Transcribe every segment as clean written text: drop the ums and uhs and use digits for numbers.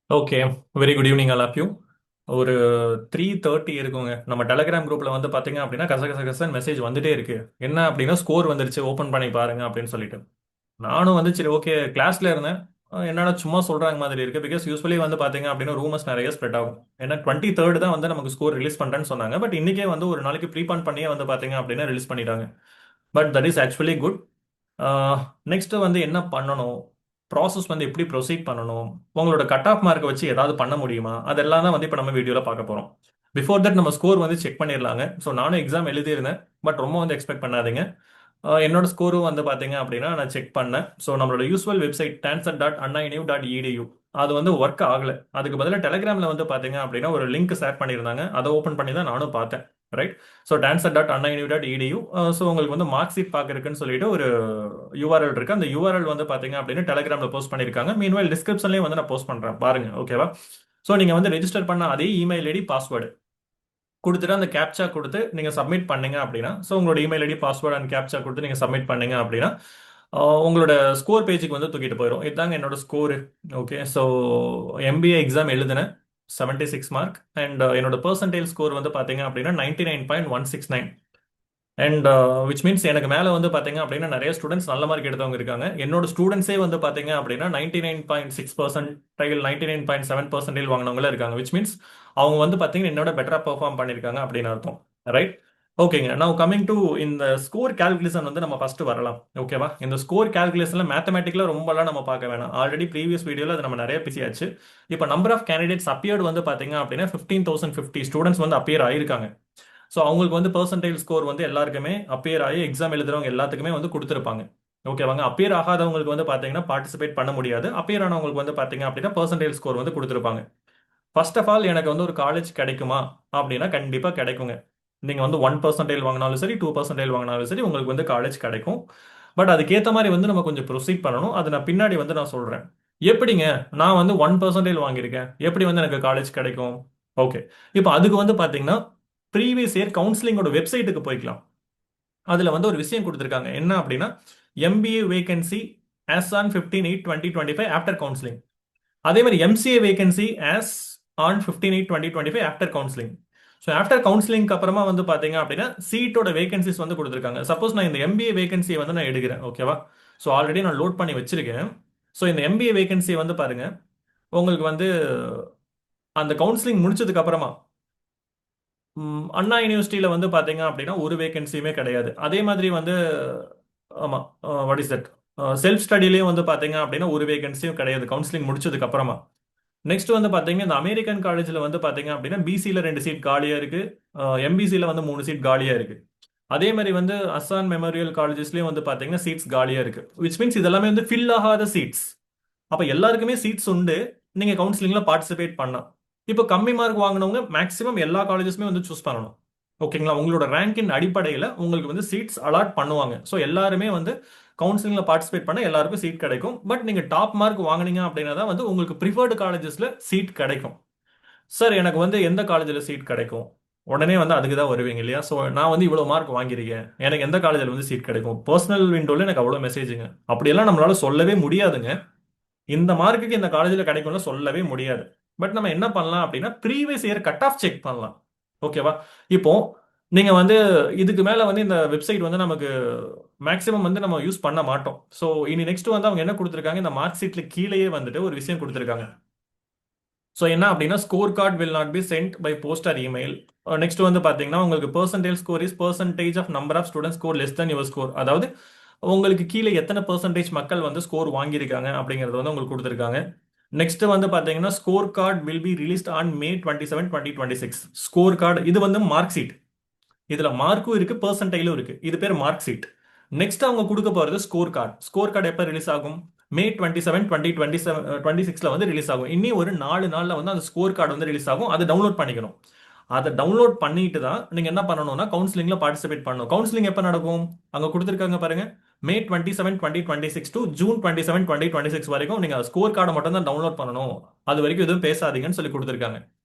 Okay. Very good evening all of you. ஒரு 3:30 இருக்குங்க. நம்ம டெலகிராம் குரூப்ல வந்து பாத்தீங்க அப்படின்னா கசகசன்னு மெசேஜ் வந்துட்டே இருக்கு. என்ன அப்படின்னா ஸ்கோர் வந்துருச்சு, ஓபன் பண்ணி பாருங்க அப்படின்னு சொல்லிட்டு. நானும் வந்து சரி ஓகே கிளாஸ்ல இருந்தேன். என்னடா சும்மா சொல்றாங்க மாதிரி இருக்கு. பிகாஸ் யூஸ்வலி வந்து பாத்தீங்க அப்படின்னா ரூமர்ஸ் நிறைய ஸ்ப்ரெட் ஆகும். ஏன்னா 23rd தான் வந்து நமக்கு ஸ்கோர் ரிலீஸ் பண்றேன்னு சொன்னாங்க. பட் இன்னைக்கே வந்து ஒரு நாளைக்கு ப்ரீபான் பண்ணியே வந்து பாத்தீங்க அப்படின்னா ரிலீஸ் பண்ணிட்டாங்க. But that is actually good. Next வந்து என்ன பண்ணணும், ப்ராசஸ் வந்து எப்படி ப்ரொசீட் பண்ணணும், உங்களோட கட் ஆஃப் மார்க்கை வச்சு ஏதாவது பண்ண முடியுமா, அதெல்லாம் தான் வந்து இப்போ நம்ம வீடியோவில் பார்க்க போகிறோம். பிஃபோர் தட் நம்ம ஸ்கோர் வந்து செக் பண்ணிடலாங்க. ஸோ நானும் எக்ஸாம் எழுதியிருந்தேன். பட் ரொம்ப வந்து எக்ஸ்பெக்ட் பண்ணாதீங்க. என்னோட ஸ்கோரும் வந்து பார்த்தீங்க அப்படின்னா நான் செக் பண்ணேன். ஸோ நம்மளோட யூஸ்வல் வெப்சைட் tanser.annainu.edu அது வந்து ஒர்க் ஆகல. அதுக்கு பதிலாக டெலிகிராமில் வந்து பார்த்தீங்க அப்படின்னா ஒரு லிங்க் ஷேர் பண்ணியிருந்தாங்க. அதை ஓப்பன் பண்ணி தான் நானும் பார்த்தேன். ரைட். So tanser.annainu.edu. ஸோ உங்களுக்கு வந்து மார்க் ஷீட் பார்க்கறதுக்குன்னு சொல்லிட்டு ஒரு யூஆர்எல் இருக்கு. அந்த யூஆர்எல் வந்து பார்த்தீங்க அப்படின்னா டெலிகிராமில் போஸ்ட் பண்ணியிருக்காங்க. மீன்வைல் டிஸ்கிரிப்ஷன்லேயும் வந்து நான் போஸ்ட் பண்ணுறேன் பாருங்க. ஓகேவா? ஸோ நீங்கள் வந்து ரெஜிஸ்டர் பண்ண அதே இமெயில் ஐடி பாஸ்வேர்டு கொடுத்துட்டு அந்த கேப்சா கொடுத்து நீங்க சப்மிட் பண்ணீங்க அப்படின்னா, ஸோ உங்களோட email ID password and captcha கொடுத்து நீங்க சப்மிட் பண்ணீங்க அப்படின்னா உங்களோட ஸ்கோர் பேஜுக்கு வந்து தூக்கிட்டு போயிடும். இதுதாங்க என்னோட score. Okay. So MBA exam எழுதினேன், 76 மார்க். அண்ட் என்னோட பர்சன்டேஜ் ஸ்கோர் வந்து பார்த்தீங்க அப்படின்னா 99.169. அண்ட் விச் மீன்ஸ் எனக்கு மேலே வந்து பார்த்தீங்க அப்படின்னா நிறைய ஸ்டூடெண்ட்ஸ் நல்ல மார்க் எடுத்தவங்க இருக்காங்க. என்னோட ஸ்டூடெண்ட்ஸே வந்து பார்த்தீங்க அப்படின்னா 99.6%, 99.7% வாங்கினவங்களே இருக்காங்க. விச் மீன்ஸ் அவங்க வந்து பார்த்தீங்கன்னா என்னோட பெட்டரா பெர்ஃபார்ம் பண்ணியிருக்காங்க அப்படின்னு அர்த்தம். ரைட். ஓகேங்க. நான் கமிங் டு இந்த ஸ்கோர் கால்குலேஷன் வந்து நம்ம ஃபர்ஸ்ட் வரலாம். ஓகேவா? இந்த ஸ்கோர் கால்குலேஷன்ல மேத்தமெட்டிக்கலா ரொம்பலாம் நம்ம பார்க்க வேணாம். ஆல்ரெடி ப்ரீவியஸ் வீடியோல அது நம்ம நிறைய பேசியாச்சு. இப்போ நம்பர் ஆஃப் கேண்டிடேட்ஸ் அப்பியர்டு வந்து பார்த்தீங்க அப்படின்னா 15,050 ஸ்டூடெண்ட்ஸ் வந்து அப்பியர் ஆயிருக்காங்க. ஸோ அவங்களுக்கு வந்து பெர்சன்டைல் ஸ்கோர் வந்து எல்லாருக்குமே அப்பியர் ஆகி எக்ஸாம் எழுதுறவங்க எல்லாத்துக்குமே வந்து கொடுத்துருப்பாங்க. ஓகேவாங்க. அப்பியர் ஆகாதவங்களுக்கு வந்து பார்த்தீங்கன்னா பார்ட்டிசிபேட் பண்ண முடியாது. அப்பியர் ஆனவங்களுக்கு வந்து பார்த்தீங்க அப்படின்னா பெர்சன்டைல் ஸ்கோர் வந்து கொடுத்துருப்பாங்க. ஃபர்ஸ்ட் ஆஃப் ஆல் எனக்கு வந்து ஒரு காலேஜ் கிடைக்குமா அப்படின்னா கண்டிப்பாக கிடைக்குங்க. நீங்கள் வந்து 1% வாங்கினாலும் சரி, 2% வாங்கினாலும் சரி, உங்களுக்கு வந்து காலேஜ் கிடைக்கும். பட் அதுக்கேற்ற மாதிரி வந்து நம்ம கொஞ்சம் ப்ரொசீட் பண்ணணும். அது நான் பின்னாடி வந்து நான் சொல்கிறேன். எப்படிங்க? நான் வந்து 1% வாங்கியிருக்கேன், எப்படி வந்து எனக்கு காலேஜ் கிடைக்கும்? ஓகே. இப்போ அதுக்கு வந்து பார்த்தீங்கன்னா ப்ரீவியஸ் இயர் கவுன்சிலிங்கோட வெப்சைட்டுக்கு போய்க்கலாம். அதில் வந்து ஒரு விஷயம் கொடுத்துருக்காங்க. என்ன அப்படின்னா MBA vacancy as on 15/8/2025 after counselling. அதே மாதிரி MCA vacancy as on 15/8/2025 after counselling. So after கவுன்சிலிங்க்கு அப்புறமா வந்து பார்த்தீங்க அப்படின்னா சீட்டோட வேகன்சிஸ் வந்து கொடுத்துருக்காங்க. சப்போஸ் நான் இந்த எம்பிஏ வேகன்சியை வந்து நான் எடுக்கிறேன். ஓகேவா? ஸோ ஆல்ரெடி நான் லோட் பண்ணி வச்சிருக்கேன். ஸோ இந்த எம்பிஏ வேகன்சியை வந்து பாருங்க, உங்களுக்கு வந்து அந்த கவுன்சிலிங் முடிச்சதுக்கு அப்புறமா அண்ணா யூனிவர்சிட்டியில வந்து பாத்தீங்க அப்படின்னா ஒரு வேகன்சியுமே கிடையாது. அதே மாதிரி வந்து ஆமா, வாட் இஸ் தட், செல்ஃப் ஸ்டடிலையும் வந்து பாத்தீங்க அப்படின்னா ஒரு வேகன்சியும் கிடையாது கவுன்சிலிங் முடிச்சதுக்கு அப்புறமா. நெக்ஸ்ட் வந்து பாத்தீங்கன்னா இந்த அமெரிக்கன் காலேஜ்ல வந்து பாத்தீங்க அப்படின்னா பிசில 2 சீட் காலியா இருக்கு. எம்பிசில வந்து 3 சீட் காலியா இருக்கு. அதே மாதிரி வந்து அஸ்ஸான் மெமோரியல் காலேஜஸ்லயும் வந்து பாத்தீங்கன்னா சீட்ஸ் காலியா இருக்கு. விச் மீன்ஸ் இதெல்லாமே வந்து ஃபில் ஆகாத சீட்ஸ். அப்ப எல்லாருக்குமே சீட்ஸ் உண்டு. நீங்க கவுன்சிலிங்ல பார்ட்டிசிபேட் பண்ணலாம். இப்போ கம்மி மார்க் வாங்கினவங்க மேக்ஸிமம் எல்லா காலேஜஸ்மே வந்து சூஸ் பண்ணணும். ஓகேங்களா? உங்களோட ரேங்கின் அடிப்படையில் உங்களுக்கு வந்து சீட்ஸ் அலாட் பண்ணுவாங்க. ஸோ எல்லாருமே வந்து கவுன்சிலிங்ல பார்ட்டிசிபேட் பண்ண எல்லாருக்கும் சீட் கிடைக்கும். பட் நீங்க டாப் மார்க் வாங்குனீங்க அப்படின்னா தான் வந்து உங்களுக்கு ப்ரிஃபர்டு காலேஜஸ்ல சீட் கிடைக்கும். சார் எனக்கு வந்து எந்த காலேஜில் சீட் கிடைக்கும்? உடனே வந்து அதுக்கு தான் வருவீங்க இல்லையா? ஸோ நான் வந்து இவ்வளோ மார்க் வாங்கியிருக்கேன், எனக்கு எந்த காலேஜில் வந்து சீட் கிடைக்கும்? பர்சனல் விண்டோல எனக்கு அவ்வளோ மெசேஜுங்க. அப்படியெல்லாம் நம்மளால சொல்லவே முடியாதுங்க. இந்த மார்க்குக்கு இந்த காலேஜில் கிடைக்கும்னு சொல்லவே முடியாது. பட் நம்ம என்ன பண்ணலாம் அப்படின்னா previous year cut off check பண்ணலாம். ஓகேவா? இப்போ நீங்க வந்து இதுக்கு மேல வந்து இந்த வெப்சைட் வந்து நமக்கு மேக்ஸிமம் வந்து நம்ம யூஸ் பண்ண மாட்டோம். ஸோ இனி நெக்ஸ்ட் வந்து அவங்க என்ன கொடுத்துருக்காங்க, இந்த மார்க் ஷீட்ல கீழேயே வந்துட்டு ஒரு விஷயம் கொடுத்துருக்காங்க. ஸோ என்ன அப்படின்னா score card will not be sent by post or email. Next வந்து பாத்தீங்கன்னா உங்களுக்கு percentage score is percentage of number of student score less than your score. அதாவது உங்களுக்கு கீழே எத்தனை பெர்சன்டேஜ் மக்கள் வந்து ஸ்கோர் வாங்கியிருக்காங்க அப்படிங்கறது வந்து உங்களுக்கு கொடுத்துருக்காங்க. நெக்ஸ்ட் வந்து பாத்தீங்கன்னா score card will be released on May 27, 2026. Score card இது வந்து மார்க் ஷீட். இதுல மார்க்கும் இருக்கு, பெர்சன்டைலும் இருக்கு. இது பேர் மார்க் ஷீட். நெக்ஸ்ட் அவங்க கொடுக்க போறது ஸ்கோர் கார்டு. ஸ்கோர் கார்டு எப்ப ரிலீஸ் ஆகும்? May 27, 2026 வந்து ரிலீஸ் ஆகும். இன்னி ஒரு 4 நாள்ல வந்து அந்த ஸ்கோர் கார்டு வந்து ரிலீஸ் ஆகும். அதை டவுன்லோட் பண்ணிக்கணும். அதை டவுன்லோட் பண்ணிட்டு தான் நீங்க என்ன பண்ணணும்னா கவுன்சிலிங்ல பார்ட்டிசிபேட் பண்ணணும். கவுன்சிலிங் எப்ப நடக்கும்? அங்க கொடுத்துருக்காங்க பாருங்க. May 27, 2026 டு June 27, 2026 வரைக்கும் நீங்க ஸ்கோர் கார்டை மட்டும் தான் டவுன்லோட் பண்ணணும். அது வரைக்கும் எதுவும் பேசாதீங்கன்னு சொல்லி கொடுத்துருக்காங்க.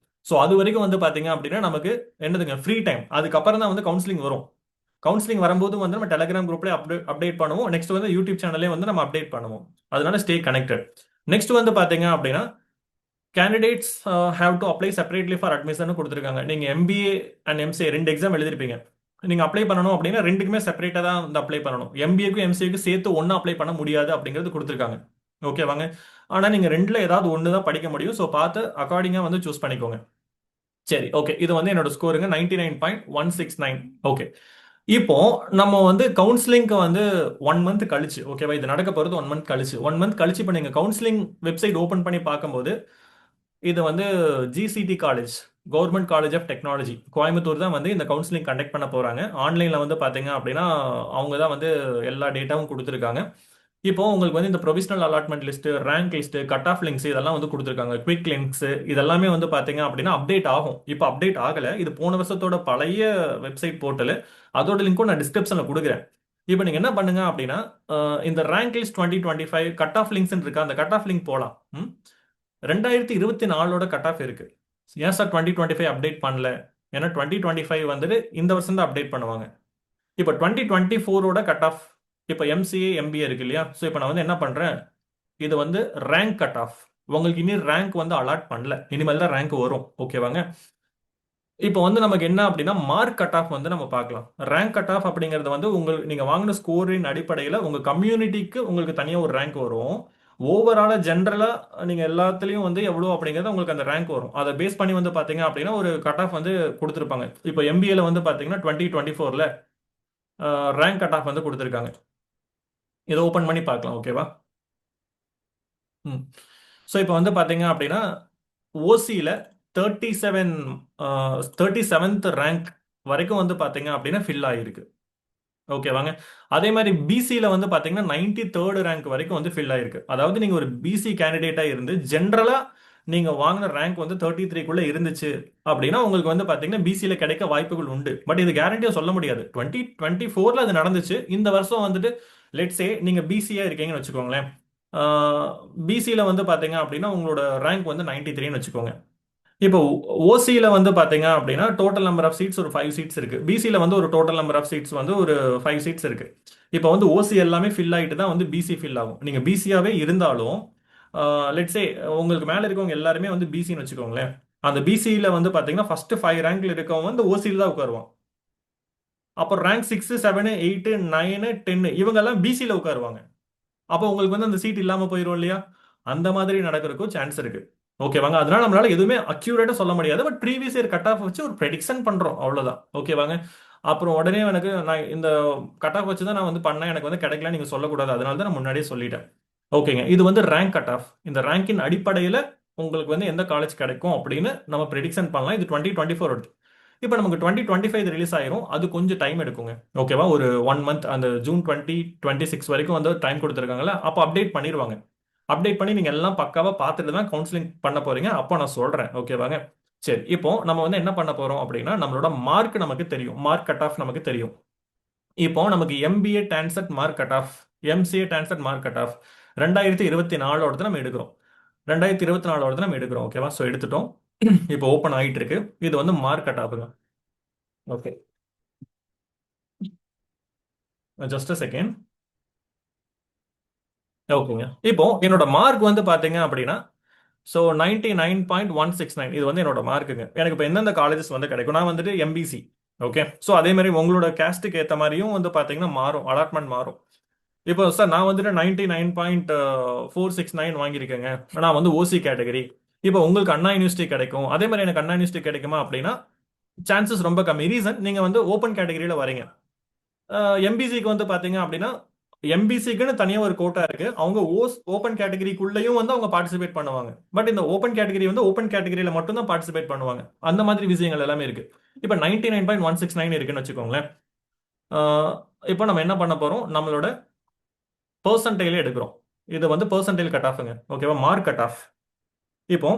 ஸோ அது வரைக்கும் வந்து பாத்தீங்க அப்படின்னா நமக்கு என்னதுங்க ஃப்ரீ டைம். அதுக்கப்புறம் தான் வந்து கவுன்சிலிங் வரும். கவுன்சிலிங் வரும்போது வந்து நம்ம டெலிகிராம் குரூப்ல அப்டேட் பண்ணுவோம். நெக்ஸ்ட் வந்து யூடியூப் சேனல்லே வந்து நம்ம அப்டேட் பண்ணுவோம். அதனால ஸ்டே கனெக்டட். நெக்ஸ்ட் வந்து பாத்தீங்க அப்படின்னா candidates have to apply separately for admission கொடுத்துருக்காங்க. நீங்க எம்பிஏ அண்ட் எம்சிஏ ரெண்டு எக்ஸாம் எழுதிருப்பீங்க. நீங்க அப்ளை பண்ணணும் அப்படின்னா ரெண்டுக்குமே செப்பரேட்டா தான் வந்து அப்ளை பண்ணணும். எம்பிஏக்கும் எம்சிஏக்கும் சேர்த்து ஒண்ணு அப்ளை பண்ண முடியாது அப்படிங்கிறது கொடுத்துருக்காங்க. ஓகேவாங்க. ஆனா நீங்க ரெண்டுல ஏதாவது ஒன்று தான் படிக்க முடியும். ஸோ பார்த்து அக்கார்டிங்கா வந்து சூஸ் பண்ணிக்கோங்க. சரி, ஓகே. இது வந்து என்னோட ஸ்கோருங்க 99.169. ஓகே. இப்போ நம்ம வந்து கவுன்சிலிங்க்கு வந்து 1 மந்த் கழிச்சு, ஓகேவா, இது நடக்க போறது 1 மந்த் கழிச்சு. 1 மந்த் கழிச்சு இப்போ நீங்க கவுன்சிலிங் வெப்சைட் ஓபன் பண்ணி பார்க்கும்போது இது வந்து GCT college, government college of technology Coimbatore தான் வந்து இந்த கவுன்சிலிங் கண்டக்ட் பண்ண போறாங்க. ஆன்லைன்ல வந்து பாத்தீங்க அப்படின்னா அவங்க தான் வந்து எல்லா டேட்டாவும் கொடுத்துருக்காங்க. இப்போ உங்களுக்கு வந்து இந்த provisional allotment list, rank list, cut off links இதெல்லாம் வந்து கொடுத்துருக்காங்க. குவிக் லிங்க்ஸ் இதெல்லாமே வந்து பாத்தீங்க அப்படின்னா அப்டேட் ஆகும். இப்போ அப்டேட் ஆகல. இது போன வருஷத்தோட பழைய வெப்சைட் போர்ட்டல். அதோட லிங்க்கும் நான் டிஸ்கிரிப்ஷன்ல கொடுக்குறேன். இப்போ நீங்க என்ன பண்ணுங்க அப்படின்னா இந்த rank list 2025 cut off links இருக்கு. அந்த கட் ஆஃப் லிங்க் போலாம். 2024ஓட கட் ஆஃப் இருக்கு. ஏன் சார் 2025 அப்டேட் பண்ணல? ஏன்னா 2025 வந்துட்டு இந்த வருஷம் தான் அப்டேட் பண்ணுவாங்க. இப்போ 2024ஓட கட் ஆஃப், இப்போ எம்சிஏ எம்பிஏ இருக்கு இல்லையா? ஸோ இப்போ நான் வந்து என்ன பண்றேன், இது வந்து ரேங்க் கட் ஆஃப். உங்களுக்கு இனி ரேங்க் வந்து அலாட் பண்ணல, இனிமேல் தான் ரேங்க் வரும். ஓகேவாங்க. இப்போ வந்து நமக்கு என்ன அப்படின்னா மார்க் கட் ஆஃப் வந்து நம்ம பார்க்கலாம். ரேங்க் கட் ஆஃப் அப்படிங்கிறது வந்து உங்களுக்கு நீங்க வாங்கின ஸ்கோரின் அடிப்படையில் உங்க கம்யூனிட்டிக்கு உங்களுக்கு தனியாக ஒரு ரேங்க் வரும். ஓவராலா ஜென்ரலா நீங்க எல்லாத்துலயும் வந்து எவ்வளவு அப்படிங்கிறது உங்களுக்கு அந்த ரேங்க் வரும். அதை பேஸ் பண்ணி வந்து பாத்தீங்க அப்படின்னா ஒரு கட் ஆஃப் வந்து கொடுத்துருப்பாங்க. இப்போ எம்பிஏல வந்து பாத்தீங்கன்னா 2024ல ரேங்க் கட் ஆஃப் வந்து கொடுத்துருக்காங்க. இதை ஓபன் பண்ணி பார்க்கலாம். ஓகேவா? ம். ஸோ இப்போ வந்து பாத்தீங்க அப்படின்னா ஓசியில 37 37th ரேங்க் வரைக்கும் வந்து பாத்தீங்க அப்படின்னா ஃபில் ஆகிருக்கு. ஓகேவாங்க. அதே மாதிரி பிசியில வந்து பாத்தீங்கன்னா 93rd ரேங்க் வரைக்கும் வந்து ஃபில் ஆயிருக்கு. அதாவது நீங்க ஒரு பிசி கேண்டிடேட்டா இருந்து ஜென்ரலா நீங்க வாங்கின ரேங்க் வந்து 33க்குள்ள இருந்துச்சு அப்படின்னா உங்களுக்கு வந்து பாத்தீங்கன்னா பிசியில கிடைக்க வாய்ப்புகள் உண்டு. பட் இது கேரண்டியா சொல்ல முடியாது. 2024ல அது நடந்துச்சு. இந்த வருஷம் வந்துட்டு லெட்ஸே நீங்க பிசியா இருக்கீங்கன்னு வச்சுக்கோங்களேன். பிசியில வந்து பாத்தீங்க அப்படின்னா உங்களோட ரேங்க் வந்து 93ன்னு வச்சுக்கோங்க. இப்போ ஓசியில வந்து பாத்தீங்க அப்படின்னா டோட்டல் நம்பர் ஆஃப் சீட்ஸ் ஒரு 5 சீட்ஸ் இருக்கு. பிசியில வந்து ஒரு டோட்டல் நம்பர் ஆஃப் சீட்ஸ் வந்து ஒரு 5 சீட்ஸ் இருக்கு. இப்போ வந்து ஓசி எல்லாமே ஃபில் ஆயிட்டு தான் வந்து பிசி ஃபில் ஆகும். நீங்க பிசியாவே இருந்தாலும் லெட்ஸே உங்களுக்கு மேல இருக்கவங்க எல்லாருமே வந்து பிசின்னு வச்சுக்கோங்களேன். அந்த பிசியில வந்து பாத்தீங்கன்னா ஃபர்ஸ்ட் 5 ரேங்க்ல இருக்கவங்க வந்து ஓசியில தான் உட்காருவான். அப்புறம் ரேங்க் 6, 7, 8, 9, 10 இவங்க எல்லாம் பிசியில உட்காருவாங்க. அப்போ உங்களுக்கு வந்து அந்த சீட் இல்லாம போயிடும் இல்லையா? அந்த மாதிரி நடக்கிறதுக்கும் சான்ஸ் இருக்கு. ஓகேவாங்க. அதனால நம்மளால எதுவுமே அக்யூரேட்டா சொல்ல முடியாது. But previous year cut off வச்சு ஒரு ப்ரெடிக்ஷன் பண்றோம், அவ்வளவுதான். ஓகேவாங்க. அப்புறம் உடனே எனக்கு நான் இந்த கட் ஆஃப் வச்சு தான் நான் வந்து பண்ணேன், எனக்கு வந்து கிடைக்கல நீங்க சொல்லக்கூடாது. அதனால தான் நான் முன்னாடியே சொல்லிட்டேன். ஓகேங்க. இது வந்து ரேங்க் கட் ஆஃப். இந்த ரேங்கின் அடிப்படையில் உங்களுக்கு வந்து எந்த காலேஜ் கிடைக்கும் அப்படின்னு நம்ம ப்ரெடிக்ஷன் பண்ணலாம். இது 2024 எடுத்து. இப்போ நமக்கு 2025 ரிலீஸ் ஆயிரும். அது கொஞ்சம் டைம் எடுக்குங்க. ஓகேவா? ஒரு 1 மந்த் அந்த ஜூன் 2026 வரைக்கும் வந்து டைம் கொடுத்துருக்காங்கல்ல, அப்போ அப்டேட் பண்ணிடுவாங்க. அப்டேட் பண்ணி நீங்க எல்லாம் பக்காவா பார்த்துட்டு தான் கவுன்சிலிங் பண்ண போறீங்க. அப்போ நான் சொல்றேன். ஓகேவாங்க. சரி, இப்போ நம்ம வந்து என்ன பண்ண போறோம் அப்படின்னா நம்மளோட மார்க் நமக்கு தெரியும். மார்க் கட் ஆஃப் நமக்கு தெரியும். இப்போ நமக்கு MBA TANCET mark cut of, MCA TANCET mark cut of 2024 நம்ம எடுக்கிறோம். 2024 நம்ம எடுக்கிறோம். ஓகேவா? ஸோ எடுத்துட்டோம். இப்போ ஓப்பன் ஆகிட்டு இருக்கு. இது வந்து மார்க் கட் ஆஃபுங்க. Okay, just a second. ஓகேங்க. இப்போ என்னோட மார்க் வந்து பாத்தீங்க அப்படின்னா ஸோ 99.169 இது வந்து என்னோட மார்க்குங்க. எனக்கு இப்போ எந்தெந்த காலேஜஸ் வந்து கிடைக்கும், நான் வந்துட்டு எம்பிசி. ஓகே. ஸோ அதே மாதிரி உங்களோட கேஸ்ட்டுக்கு ஏற்ற மாதிரியும் வந்து பார்த்தீங்கன்னா மாறும், அலாட்மெண்ட் மாறும். இப்போ சார் நான் வந்துட்டு 99.469 வாங்கியிருக்கேங்க, நான் வந்து ஓசி கேட்டகரி. இப்போ உங்களுக்கு அண்ணா யூனிவர்சிட்டி கிடைக்கும், அதே மாதிரி எனக்கு அண்ணா யூனிவர்சிட்டி கிடைக்குமா அப்படின்னா சான்சஸ் ரொம்ப கம்மி. ரீசன் நீங்க வந்து ஓப்பன் கேட்டகரியில வரீங்க. எம்பிசிக்கு வந்து பாத்தீங்க அப்படின்னா எம்பிசிக்குன்னு தனியா ஒரு கோட்டா இருக்கு. அவங்க ஓப்பன் கேட்டகரிக்குள்ளேயும் வந்து அவங்க பார்ட்டிசிபேட் பண்ணுவாங்க. பட் இந்த ஓப்பன் கேட்டகரி வந்து ஓப்பன் கேட்டகரியில மட்டும் தான் பார்ட்டிசிபேட் பண்ணுவாங்க. அந்த மாதிரி விஷயங்கள் எல்லாமே இருக்கு. இப்போ 99.169 இருக்குன்னு வச்சுக்கோங்களேன். அஹ் இப்போ நம்ம என்ன பண்ண போறோம், நம்மளோட பெர்சன்டைல எடுக்கிறோம். இது வந்து பெர்சன்டைல் கட் ஆஃப்ங்க. ஓகேவா? Mark cut off. இப்போ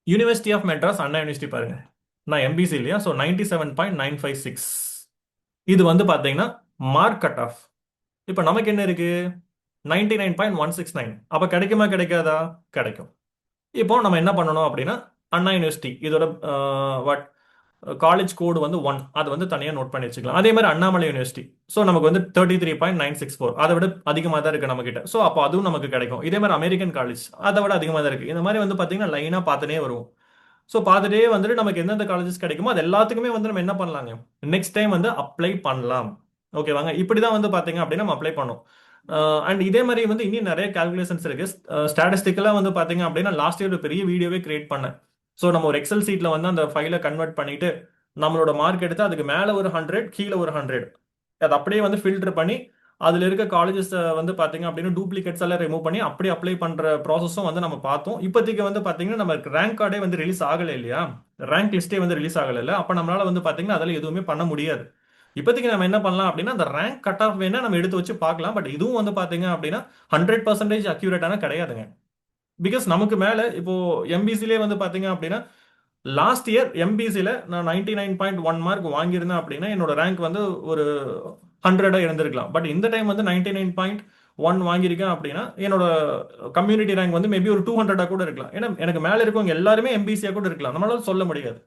university of Madras Anna university பாருங்க. நான் எம்பிசி இல்லையா? ஸோ 97.956 இது வந்து பாத்தீங்கன்னா மார்க் கட் ஆஃப். இப்போ நமக்கு என்ன இருக்கு? 99.169. அப்ப கிடைக்குமா கிடைக்காதா? கிடைக்கும். இப்போ நம்ம என்ன பண்ணணும் அப்படின்னா அண்ணா யூனிவர்சிட்டி இதோட வாட் காலேஜ் கோடு வந்து 1, அது வந்து தனியாக நோட் பண்ணி வச்சுக்கலாம். அதே மாதிரி அண்ணாமலை யூனிவர்சிட்டி, ஸோ நமக்கு வந்து 33.964, அதை விட அதிகமாக தான் இருக்கு நம்ம கிட்ட. ஸோ அப்போ அதுவும் நமக்கு கிடைக்கும். இதே மாதிரி அமெரிக்கன் காலேஜ் அதை விட அதிகமாக தான் இருக்கு. இந்த மாதிரி வந்து பார்த்தீங்கன்னா லைனாக பார்த்துனே வருவோம். ஸோ பார்த்துட்டே வந்துட்டு நமக்கு எந்தெந்த காலேஜஸ் கிடைக்குமோ அது எல்லாத்துக்குமே வந்து நம்ம என்ன பண்ணலாங்க, நெக்ஸ்ட் டைம் வந்து அப்ளை பண்ணலாம். ஓகேவாங்க, இப்படி தான் வந்து பார்த்தீங்க அப்படின்னா நம்ம அப்ளை பண்ணோம். அண்ட் இதே மாதிரி வந்து இன்னும் நிறைய கால்குலேஷன்ஸ் இருக்கு. ஸ்டாட்டிஸ்டிக்கலாக வந்து பார்த்தீங்க அப்படின்னா லாஸ்ட் இயர் ஒரு பெரிய வீடியோவே கிரியேட் பண்ணேன். ஸோ நம்ம ஒரு எக்ஸல் சீட்ல வந்து அந்த ஃபைலை கன்வெர்ட் பண்ணிட்டு நம்மளோட மார்க் எடுத்து அதுக்கு மேலே ஒரு 100, கீழே ஒரு 100, அது அப்படியே வந்து ஃபில்டர் பண்ணி அதில் இருக்க காலேஜஸ் வந்து பார்த்தீங்க அப்படின்னா டூப்ளிகேட்ஸ் எல்லாம் ரிமூவ் பண்ணி அப்படியே அப்ளை பண்ணுற ப்ராசஸும் வந்து நம்ம பார்த்தோம். இப்போதைக்கு வந்து பார்த்தீங்கன்னா நம்ம ரேங்க் கார்டே வந்து ரிலீஸ் ஆகலை இல்லையா, ரேங்க் லிஸ்ட்டே வந்து ரிலீஸ் ஆகலை இல்லை. அப்போ நம்மளால வந்து பார்த்தீங்கன்னா அதில் எதுவுமே பண்ண முடியாது. இப்போதைக்கு நம்ம என்ன பண்ணலாம் அப்படின்னா அந்த ரேங்க் கட் ஆஃப் வேணா நம்ம எடுத்து வச்சு பார்க்கலாம். பட் இதுவும் வந்து பார்த்தீங்க அப்படின்னா 100% அக்யூரேட்டான கிடையாதுங்க. பிகாஸ் நமக்கு மேலே இப்போ எம்பிசிலே வந்து பார்த்தீங்க அப்படின்னா லாஸ்ட் இயர் எம்பிசியில் நான் 99.1 மார்க் வாங்கியிருந்தேன் அப்படின்னா என்னோட ரேங்க் வந்து ஒரு 100 இருந்திருக்கலாம். பட் இந்த டைம் வந்து 99.1 வாங்கியிருக்கேன் அப்படின்னா என்னோட கம்யூனிட்டி ரேங்க் வந்து மேபி ஒரு 200 கூட இருக்கலாம். ஏன்னா எனக்கு மேலே இருக்கவங்க எல்லாருமே எம்பிசியா கூட இருக்கலாம், நம்மளால சொல்ல முடியாது.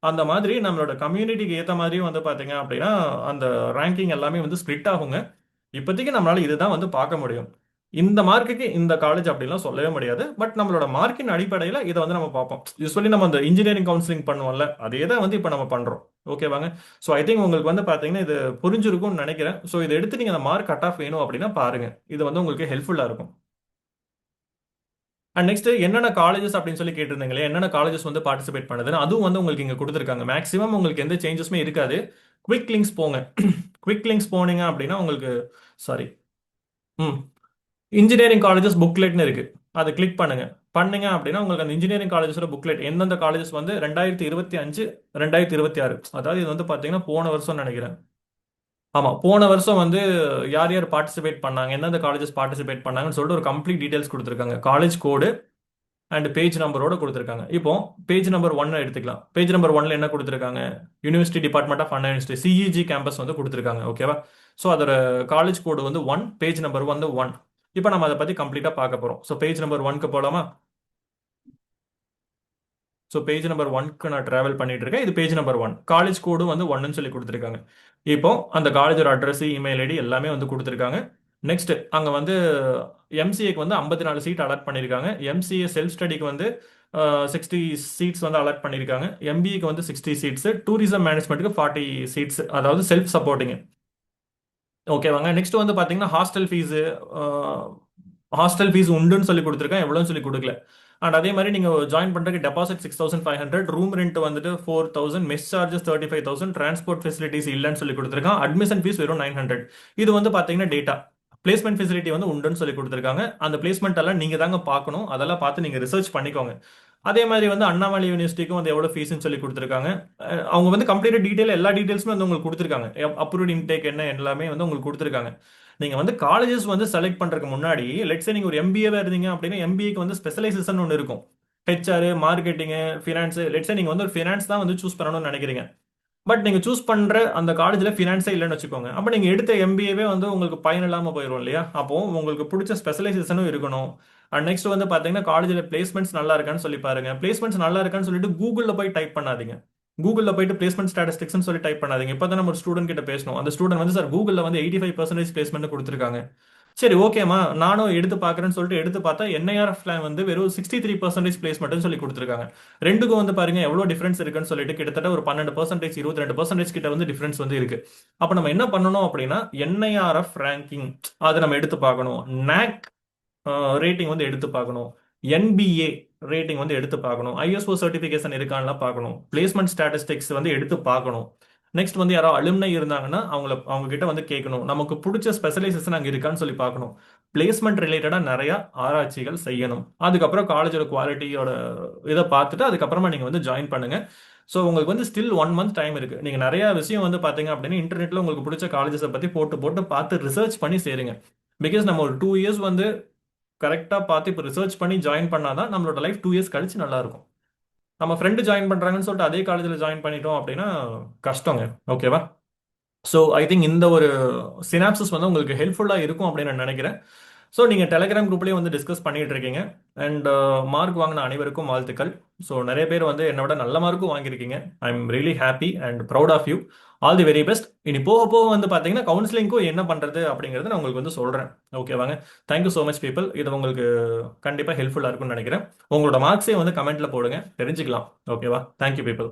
அந்த மாதிரி நம்மளோட கம்யூனிட்டிக்கு ஏற்ற மாதிரியும் வந்து பார்த்தீங்க அப்படின்னா அந்த ரேங்கிங் எல்லாமே வந்து ஸ்ப்ளிட் ஆகுங்க. இப்போதைக்கு நம்மளால இதுதான் வந்து பார்க்க முடியும். இந்த மார்க்குக்கு இந்த காலேஜ் அப்படிலாம் சொல்லவே முடியாது. பட் நம்மளோட மார்க்கின் அடிப்படையில் இதை வந்து நம்ம பார்ப்போம். யூஸ்வலி நம்ம அந்த இன்ஜினியரிங் கவுன்சிலிங் பண்ணுவோம்ல, அதே தான் வந்து இப்போ நம்ம பண்ணுறோம். ஓகேவாங்க. ஸோ ஐ திங்க் உங்களுக்கு வந்து பார்த்தீங்கன்னா இது புரிஞ்சிருக்கும்னு நினைக்கிறேன். ஸோ இதை எடுத்து நீங்கள் அந்த மார்க் கட் ஆஃப் வேணும் அப்படின்னா பாருங்க, இது வந்து உங்களுக்கு ஹெல்ப்ஃபுல்லாக இருக்கும். அண்ட் நெக்ஸ்ட் என்னென்ன காலேஜஸ் அப்படின்னு சொல்லி கேட்டிருந்தீங்களே, என்னென்ன காலேஜஸ் வந்து பார்ட்டிசிபேட் பண்ணுதுன்னு அதுவும் வந்து உங்களுக்கு இங்கே கொடுத்துருக்காங்க. மேக்ஸிமம் உங்களுக்கு எந்த சேஞ்சஸுமே இருக்காது. குவிக் லிங்க்ஸ் போங்க. குவிக் லிங்க்ஸ் போனீங்க அப்படின்னா உங்களுக்கு, சாரி, ம், இன்ஜினியரிங் காலேஜஸ் புக்லெட்னு இருக்கு, அதை கிளிக் பண்ணுங்க. பண்ணீங்க அப்படின்னா உங்களுக்கு அந்த இன்ஜினியரிங் காலேஜஸோட புக்லெட் எந்தெந்த காலேஜஸ் வந்து 2025 2026, அதாவது இது வந்து பார்த்தீங்கன்னா போன வருஷம் நினைக்கிறேன். ஆமா, போன வருஷம் வந்து யார் யார் பார்ட்டிசிபேட் பண்ணாங்க, எந்தெந்த காலேஜஸ் பார்ட்டிசிபேட் பண்ணாங்கன்னு சொல்லிட்டு ஒரு கம்ப்ளீட் டீடைல்ஸ் கொடுத்துருக்காங்க. காலேஜ் கோடு அண்ட் பேஜ் நம்பரோட கொடுத்துருக்காங்க. இப்போ பேஜ் நம்பர் 1 எடுத்துக்கலாம். பேஜ் நம்பர் 1ல என்ன கொடுத்துருக்காங்க, university department of Anna university CEG campus வந்து கொடுத்துருக்காங்க. ஓகேவா. ஸோ அதோட காலேஜ் கோடு வந்து 1, பேஜ் நம்பர் வந்து 1. இப்போ நம்ம அதை பற்றி கம்ப்ளீட்டாக பார்க்க போகிறோம். ஸோ பேஜ் நம்பர் 1க்கு போகலாமா. ஸோ பேஜ் நம்பர் 1க்கு நான் டிராவல் பண்ணிட்டு இருக்கேன். இது பேஜ் நம்பர் 1, காலேஜ் கோடு வந்து 1ன்னு சொல்லி கொடுத்துருக்காங்க. இப்போ அந்த காலேஜோட அட்ரஸ், இமெயில் ஐடி எல்லாமே வந்து கொடுத்துருக்காங்க. நெக்ஸ்ட் அங்கே வந்து எம்சிஏக்கு வந்து 54 சீட் அலாட் பண்ணியிருக்காங்க. எம்சிஏ செல்ஃப் ஸ்டடிக்கு வந்து 60 சீட்ஸ் வந்து அலாட் பண்ணியிருக்காங்க. எம்பிஏக்கு வந்து 60 சீட்ஸ், டூரிசம் மேனேஜ்மெண்ட்டுக்கு 40 சீட்ஸ், அதாவது செல்ஃப் சப்போர்ட்டிங். ஓகேவாங்க. நெக்ஸ்ட் வந்து பார்த்தீங்கன்னா ஹாஸ்டல் ஃபீஸ் உண்டுன்னு சொல்லி கொடுத்துருக்கேன், எவ்வளோன்னு சொல்லி கொடுக்கல. அண்ட் அதே மாதிரி நீங்கள் ஜாயின் பண்ணுறதுக்கு டெபாசிட் 6500, ரூம் ரெண்ட் வந்துட்டு 4000, மெஸ் சார்ஜஸ் 35,000, டிரான்ஸ்போர்ட் ஃபெசிலிட்டிஸ் இல்லைன்னு சொல்லி கொடுத்துருக்கான். அட்மிஷன் ஃபீஸ் வெறும் 900. இது வந்து பார்த்தீங்கன்னா டேட்டா பிளேஸ்மெண்ட் ஃபெசிலிட்டி வந்து உண்டுன்னு சொல்லி கொடுத்துருக்காங்க. அந்த பிளேஸ்மெண்ட் எல்லாம் நீங்கள் தாங்க பார்க்கணும், அதெல்லாம் பார்த்து நீங்கள் ரிசர்ச் பண்ணிக்கோங்க. அதே மாதிரி வந்து அண்ணாமலை யூனிவர்சிட்டிக்கும் வந்து எவ்வளோ ஃபீஸ்ன்னு சொல்லி கொடுத்துருக்காங்க. அவங்க வந்து கம்ப்ளீட் டீட்டெயில் எல்லா டீட்டெயில்ஸுமே வந்து உங்களுக்கு கொடுத்துருக்காங்க. அப்ரூவ்ட் இன்டேக் என்ன எல்லாமே வந்து உங்களுக்கு கொடுத்துருக்காங்க. நீங்கள் வந்து காலேஜஸ் வந்து செலக்ட் பண்ணுறதுக்கு முன்னாடி லெட்ஸே நீங்கள் ஒரு எம்பிஏவே இருந்தீங்க அப்படின்னா எம்பிஏக்கு வந்து ஸ்பெஷலைசேஷன் ஒன்று இருக்கும். HR, marketing, finance. லெட்ஸே நீங்கள் வந்து ஒரு ஃபினான்ஸ் தான் வந்து சூஸ் பண்ணணும்னு நினைக்கிறீங்க. பட் நீங்கள் சூஸ் பண்ணுற அந்த காலேஜில் ஃபினான்ஸே இல்லைன்னு வச்சுக்கோங்க. அப்போ நீங்கள் எடுத்த எம்பிஏவே வந்து உங்களுக்கு பயன் இல்லாமல் போயிடும் இல்லையா. அப்போ உங்களுக்கு பிடிச்ச ஸ்பெஷலைசேஷனும் இருக்கணும். அண்ட் நெக்ஸ்ட் வந்து பார்த்தீங்கன்னா காலேஜில் பிளேஸ்மெண்ட்ஸ் நல்லா இருக்கான்னு சொல்லி பாருங்க. பிளேஸ்மெண்ட்ஸ் நல்லா இருக்கான்னு சொல்லிட்டு கூகுளில் போய் டைப் பண்ணாதீங்க. கூகுளில் போயிட்டு பிளேஸ்மெண்ட் ஸ்டாட்டிஸ்டிக்ஸ்னு சொல்லி டைப் பண்ணாதீங்க. இப்போ தான் நம்ம ஒரு ஸ்டூடெண்ட் கிட்ட பேசணும். அந்த ஸ்டூடெண்ட் வந்து சார் கூகுளில் வந்து 85% பிளேஸ்மெண்ட் கொடுத்துருக்காங்க. சரி, ஓகேமா, நானும் எடுத்து பார்க்குறேன்னு சொல்லிட்டு எடுத்து பார்த்தா என்ஐஆர்எஃப்ல வந்து வெறும் 63% பிளேஸ்மெண்ட்னு சொல்லி கொடுத்துருக்காங்க. ரெண்டுக்கும் வந்து பாருங்க எவ்வளோ டிஃபரன்ஸ் இருக்குன்னு சொல்லிட்டு கிட்டத்தட்ட ஒரு 12%, 22% கிட்ட வந்து டிஃபரன்ஸ் வந்து இருக்கு. அப்போ நம்ம என்ன பண்ணணும் அப்படின்னா என்ஐஆர்எஃப் ரேங்கிங் அதை நம்ம எடுத்து பார்க்கணும். NAC ரேட்டிங் வந்து எடுத்து பார்க்கணும். NBA ரேட்டிங் வந்து எடுத்து பார்க்கணும். ISO சர்டிஃபிகேஷன் இருக்கான்ல பார்க்கணும். பிளேஸ்மெண்ட் ஸ்டாட்டிஸ்டிக்ஸ் வந்து எடுத்து பார்க்கணும். நெக்ஸ்ட் வந்து யாரோ அலுமினை இருந்தாங்கன்னா அவங்க கிட்ட வந்து கேட்கணும், நமக்கு பிடிச்ச ஸ்பெஷலைசேஷன் அங்கே இருக்கான்னு சொல்லி பார்க்கணும். பிளேஸ்மெண்ட் ரிலேட்டடாக நிறைய ஆராய்ச்சிகள் செய்யணும். அதுக்கப்புறம் காலேஜோட குவாலிட்டியோட இதை பார்த்துட்டு அதுக்கப்புறமா நீங்கள் வந்து ஜாயின் பண்ணுங்க. ஸோ உங்களுக்கு வந்து ஸ்டில் 1 மந்த் டைம் இருக்கு. நீங்கள் நிறைய விஷயம் வந்து பார்த்தீங்க அப்படின்னா இன்டர்நெட்டில் உங்களுக்கு பிடிச்ச காலேஜஸை பற்றி போட்டு போட்டு பார்த்து ரிசர்ச் பண்ணி சேருங்க. பிகாஸ் நம்ம ஒரு 2 இயர்ஸ் வந்து கரெக்டாக பார்த்து இப்போ ரிசர்ச் பண்ணி ஜாயின் பண்ணாதான் நம்மளோட லைஃப் 2 இயர்ஸ் கழிச்சு நல்லா இருக்கும். நம்ம ஃப்ரெண்டு ஜாயின் பண்ணுறாங்கன்னு சொல்லிட்டு அதே காலேஜில் ஜாயின் பண்ணிட்டோம் அப்படின்னா கஷ்டங்க. ஓகேவா. ஸோ ஐ திங்க் இந்த ஒரு சினாப்சிஸ் வந்து உங்களுக்கு ஹெல்ப்ஃபுல்லாக இருக்கும் அப்படின்னு நான் நினைக்கிறேன். ஸோ நீங்கள் டெலிகிராம் குரூப்லேயே வந்து டிஸ்கஸ் பண்ணிட்டு இருக்கீங்க. அண்ட் மார்க் வாங்கின அனைவருக்கும் வாழ்த்துக்கள். ஸோ நிறைய பேர் வந்து என்னை விட நல்ல மார்க்கும் வாங்கியிருக்கீங்க. I am really happy and proud of you. All the very best. இனி போக போக வந்து பார்த்தீங்கன்னா கவுன்சிலிங்க்கும் என்ன பண்ணுறது அப்படிங்கிறத நான் உங்களுக்கு வந்து சொல்கிறேன். ஓகேவாங்க. Thank you so much people. இது உங்களுக்கு கண்டிப்பாக ஹெல்ப்ஃபுல்லாக இருக்கும்னு நினைக்கிறேன். உங்களோட மார்க்ஸே வந்து கமெண்ட்டில் போடுங்க, தெரிஞ்சுக்கலாம். ஓகேவா? Thank you people.